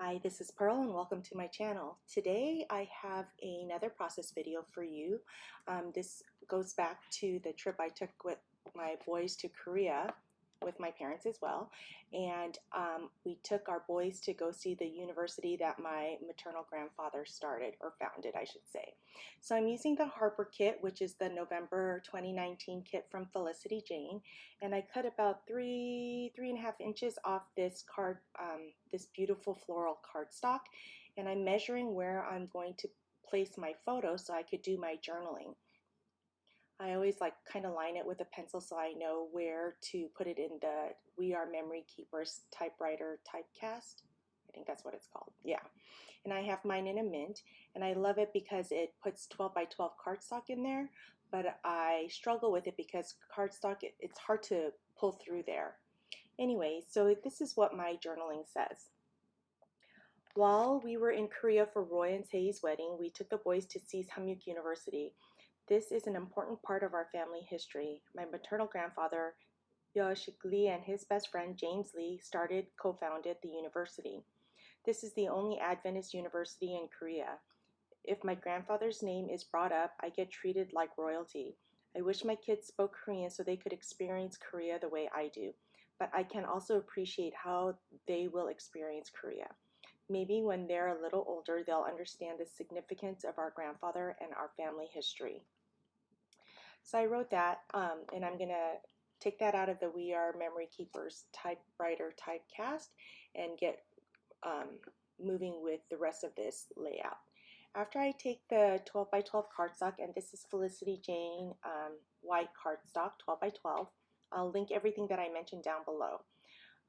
Hi, this is Pearl and welcome to my channel. Today I have another process video for you. This goes back to the trip I took with my boys to Korea with my parents as well. And we took our boys to go see the university that my maternal grandfather started or founded, I should say. So I'm using the Harper kit, which is the November 2019 kit from Felicity Jane, and I cut about three and a half inches off this card, this beautiful floral cardstock, and I'm measuring where I'm going to place my photo so I could do my journaling. I always like kind of line it with a pencil so I know where to put it in the We Are Memory Keepers typewriter typecast. I think that's what it's called. Yeah. And I have mine in a mint, and I love it because it puts 12 by 12 cardstock in there, but I struggle with it because cardstock, it's hard to pull through there. Anyway, so this is what my journaling says. While we were in Korea for Roy and Sei's wedding, we took the boys to see Samyuk University. This is an important part of our family history. My maternal grandfather, Yoshik Lee, and his best friend, James Lee, co-founded the university. This is the only Adventist university in Korea. If my grandfather's name is brought up, I get treated like royalty. I wish my kids spoke Korean so they could experience Korea the way I do, but I can also appreciate how they will experience Korea. Maybe when they're a little older, they'll understand the significance of our grandfather and our family history. So I wrote that, and I'm going to take that out of the We Are Memory Keepers typewriter typecast and get moving with the rest of this layout. After I take the 12 by 12 cardstock, and this is Felicity Jane white cardstock, 12 by 12, I'll link everything that I mentioned down below.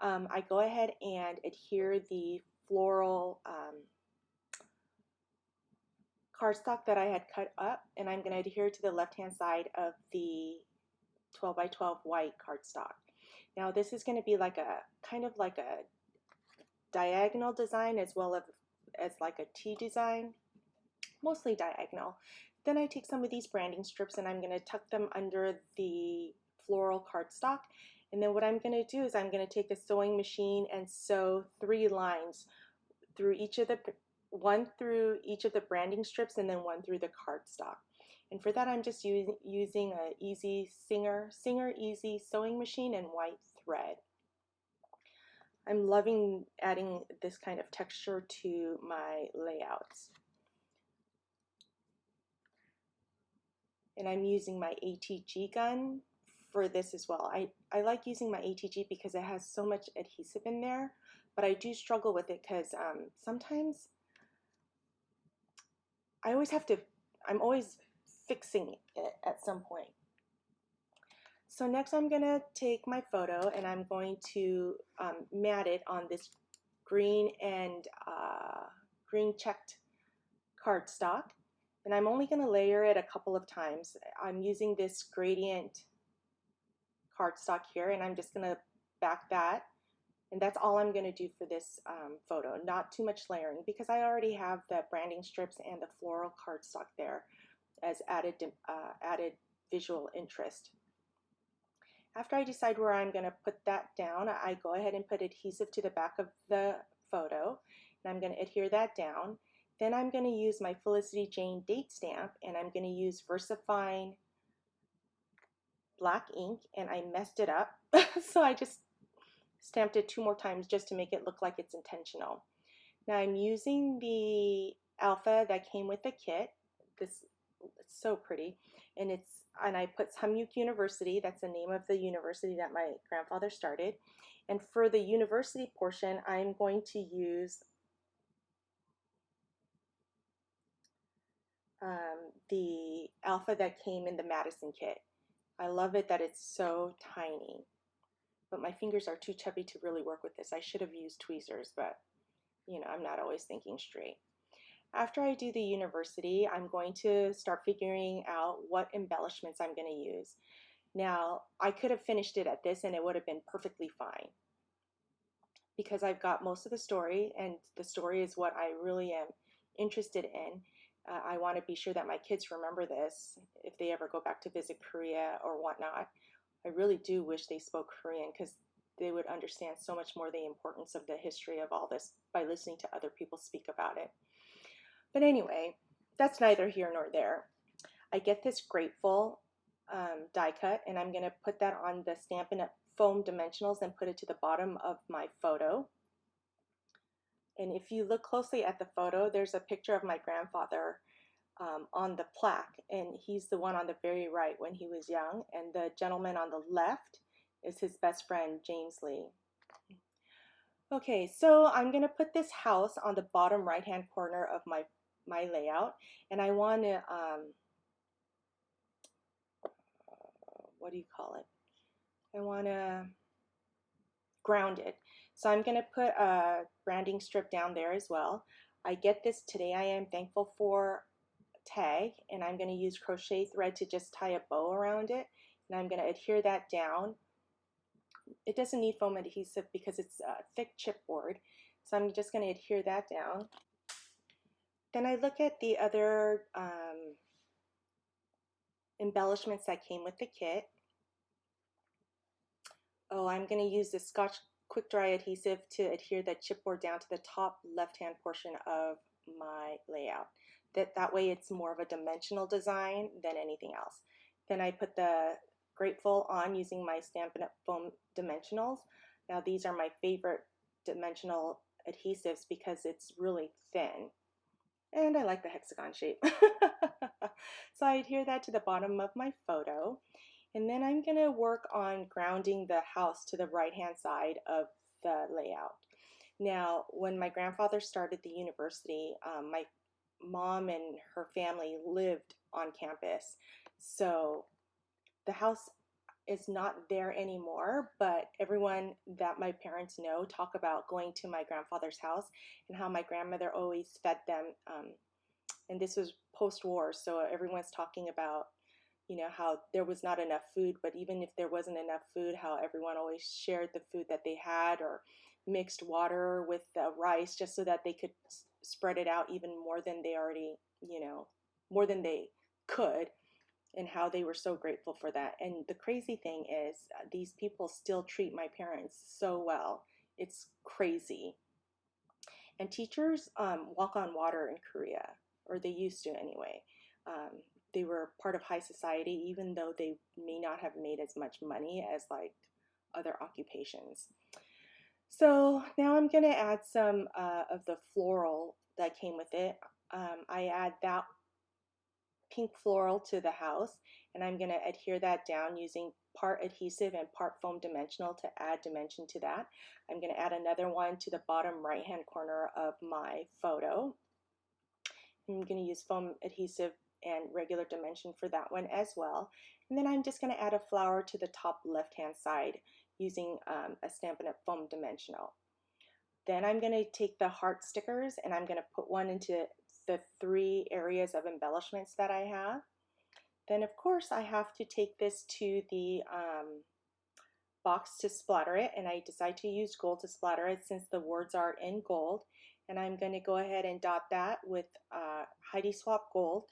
I go ahead and adhere the floral cardstock that I had cut up, and I'm going to adhere to the left-hand side of the 12 by 12 white cardstock. Now this is going to be like a kind of like a diagonal design as well as like a T design, mostly diagonal. Then I take some of these branding strips and I'm going to tuck them under the floral cardstock. And then what I'm going to do is I'm going to take a sewing machine and sew 3 lines through one through each of the branding strips and then one through the cardstock. And for that I'm just using a Singer Easy sewing machine and white thread. I'm loving adding this kind of texture to my layouts. And I'm using my ATG gun for this as well. I like using my ATG because it has so much adhesive in there, but I do struggle with it because sometimes I'm always fixing it at some point. So next I'm going to take my photo and I'm going to mat it on this green and green checked cardstock. And I'm only going to layer it a couple of times. I'm using this gradient cardstock here, and I'm just going to back that. And that's all I'm going to do for this photo. Not too much layering because I already have the branding strips and the floral cardstock there as added visual interest. After I decide where I'm going to put that down, I go ahead and put adhesive to the back of the photo, and I'm going to adhere that down. Then I'm going to use my Felicity Jane date stamp, and I'm going to use VersaFine black ink, and I messed it up. So I just stamped it 2 more times just to make it look like it's intentional. Now I'm using the alpha that came with the kit. It's so pretty, and I put Samyuk University. That's the name of the university that my grandfather started. And for the university portion, I'm going to use the alpha that came in the Madison kit. I love it that it's so tiny, but my fingers are too chubby to really work with this. I should have used tweezers, but you know, I'm not always thinking straight. After I do the university, I'm going to start figuring out what embellishments I'm going to use. Now, I could have finished it at this and it would have been perfectly fine because I've got most of the story, and the story is what I really am interested in. I want to be sure that my kids remember this if they ever go back to visit Korea or whatnot. I really do wish they spoke Korean because they would understand so much more the importance of the history of all this by listening to other people speak about it. But anyway, that's neither here nor there. I get this grateful die cut, and I'm going to put that on the Stampin' Up! Foam dimensionals and put it to the bottom of my photo. And if you look closely at the photo, there's a picture of my grandfather on the plaque, and he's the one on the very right when he was young, and the gentleman on the left is his best friend, James Lee. Okay, so I'm going to put this house on the bottom right-hand corner of my layout, and I want to, what do you call it? I want to ground it. So I'm going to put a branding strip down there as well. I get this Today I Am Thankful For tag, and I'm going to use crochet thread to just tie a bow around it, and I'm going to adhere that down. It doesn't need foam adhesive because it's a thick chipboard, so I'm just going to adhere that down. Then I look at the other embellishments that came with the kit. Oh, I'm going to use the Scotch quick dry adhesive to adhere that chipboard down to the top left-hand portion of my layout. That way it's more of a dimensional design than anything else. Then I put the Grateful on using my Stampin' Up! Foam dimensionals. Now these are my favorite dimensional adhesives because it's really thin. And I like the hexagon shape. So I adhere that to the bottom of my photo. And then I'm going to work on grounding the house to the right-hand side of the layout. Now, when my grandfather started the university, my mom and her family lived on campus. So the house is not there anymore, but everyone that my parents know talk about going to my grandfather's house and how my grandmother always fed them. And this was post-war, so everyone's talking about, you know, how there was not enough food, but even if there wasn't enough food, how everyone always shared the food that they had or mixed water with the rice just so that they could spread it out even more than they already, you know, more than they could, and how they were so grateful for that. And the crazy thing is these people still treat my parents so well. It's crazy. And teachers walk on water in Korea, or they used to anyway. They were part of high society, even though they may not have made as much money as like other occupations. So now I'm going to add some of the floral that came with it. I add that pink floral to the house, and I'm going to adhere that down using part adhesive and part foam dimensional to add dimension to that. I'm going to add another one to the bottom right hand corner of my photo. I'm going to use foam adhesive and regular dimension for that one as well. And then I'm just going to add a flower to the top left hand side using a Stampin' Up! Foam dimensional. Then I'm going to take the heart stickers and I'm going to put one into the 3 areas of embellishments that I have. Then of course I have to take this to the box to splatter it, and I decide to use gold to splatter it since the words are in gold. And I'm going to go ahead and dot that with Heidi Swapp Gold.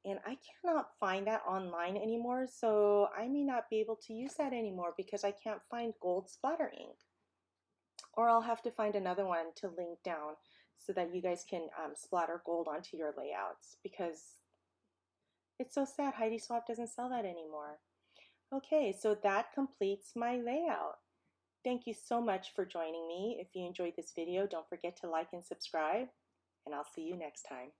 And I cannot find that online anymore, so I may not be able to use that anymore because I can't find gold splatter ink. Or I'll have to find another one to link down so that you guys can splatter gold onto your layouts, because it's so sad Heidi Swapp doesn't sell that anymore. Okay, so that completes my layout. Thank you so much for joining me. If you enjoyed this video, don't forget to like and subscribe, and I'll see you next time.